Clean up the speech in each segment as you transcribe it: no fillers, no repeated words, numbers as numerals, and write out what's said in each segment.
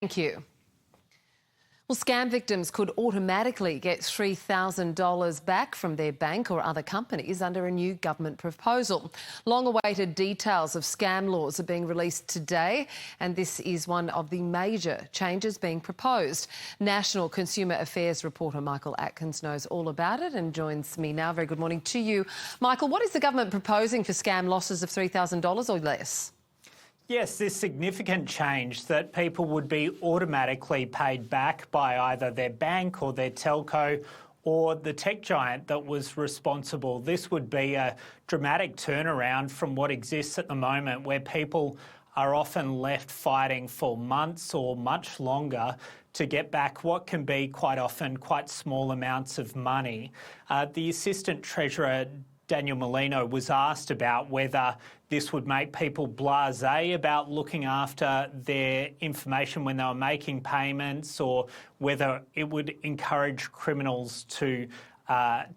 Thank you. Well, scam victims could automatically get $3,000 back from their bank or other companies under a new government proposal. Long-awaited details of scam laws are being released today, and this is one of the major changes being proposed. National Consumer Affairs reporter Michael Atkins knows all about it and joins me now. Very good morning to you. Michael, what is the government proposing for scam losses of $3,000 or less? Yes, this significant change that people would be automatically paid back by either their bank or their telco or the tech giant that was responsible. This would be a dramatic turnaround from what exists at the moment, where people are often left fighting for months or much longer to get back what can be quite often quite small amounts of money. The Assistant Treasurer Daniel Molino was asked about whether this would make people blasé about looking after their information when they were making payments, or whether it would encourage criminals to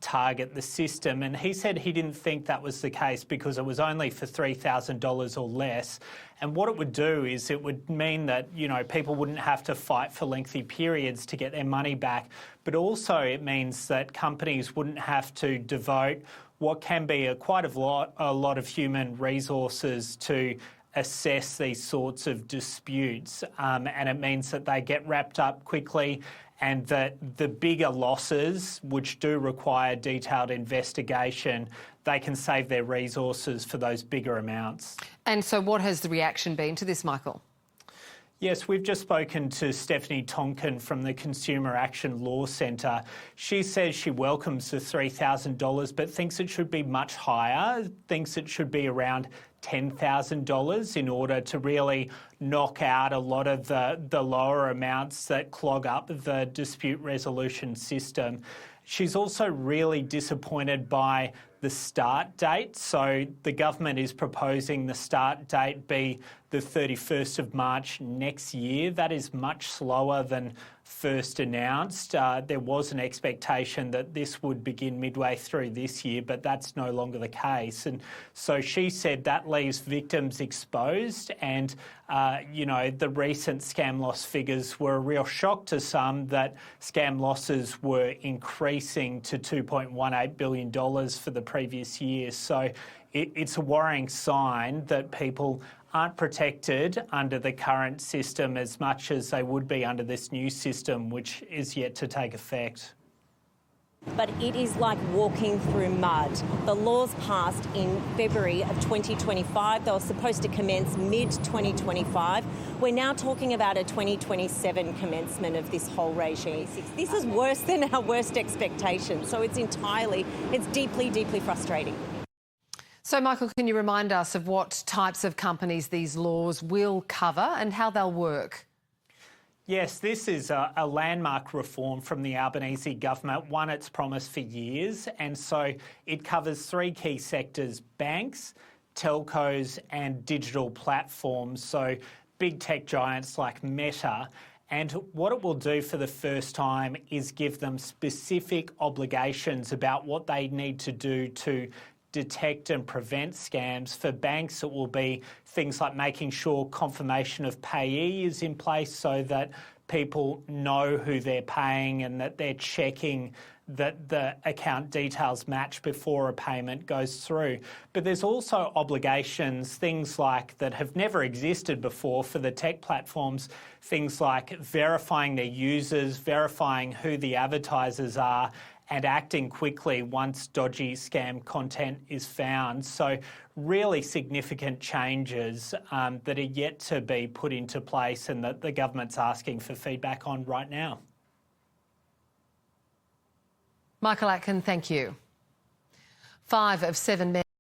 target the system. And he said he didn't think that was the case because it was only for $3,000 or less. And what it would do is it would mean that, people wouldn't have to fight for lengthy periods to get their money back. But also it means that companies wouldn't have to devote what can be a lot of human resources to assess these sorts of disputes. And it means that they get wrapped up quickly, and that the bigger losses, which do require detailed investigation, they can save their resources for those bigger amounts. And so what has the reaction been to this, Michael? Yes, we've just spoken to Stephanie Tonkin from the Consumer Action Law Centre. She says she welcomes the $3,000 but thinks it should be much higher, thinks it should be around $10,000 in order to really knock out a lot of the lower amounts that clog up the dispute resolution system. She's also really disappointed by the start date. So the government is proposing the start date be the 31st of March next year. That is much slower than first announced. There was an expectation that this would begin midway through this year, but that's no longer the case. And so she said that leaves victims exposed, and the recent scam loss figures were a real shock to some, that scam losses were increasing to $2.18 billion for the previous year. So it's a worrying sign that people aren't protected under the current system as much as they would be under this new system, which is yet to take effect. But it is like walking through mud. The laws passed in February of 2025. They were supposed to commence mid-2025. We're now talking about a 2027 commencement of this whole regime. This is worse than our worst expectations. So it's deeply, deeply frustrating. So, Michael, can you remind us of what types of companies these laws will cover and how they'll work? Yes, this is a landmark reform from the Albanese government, one it's promised for years. And so it covers three key sectors: banks, telcos and digital platforms, so big tech giants like Meta. And what it will do for the first time is give them specific obligations about what they need to do to detect and prevent scams. For banks, it will be things like making sure confirmation of payee is in place so that people know who they're paying and that they're checking that the account details match before a payment goes through. But there's also obligations, things like that have never existed before for the tech platforms, things like verifying their users, verifying who the advertisers are, and acting quickly once dodgy scam content is found. So really significant changes that are yet to be put into place and that the government's asking for feedback on right now. Michael Atkins, thank you. 5 of 7 men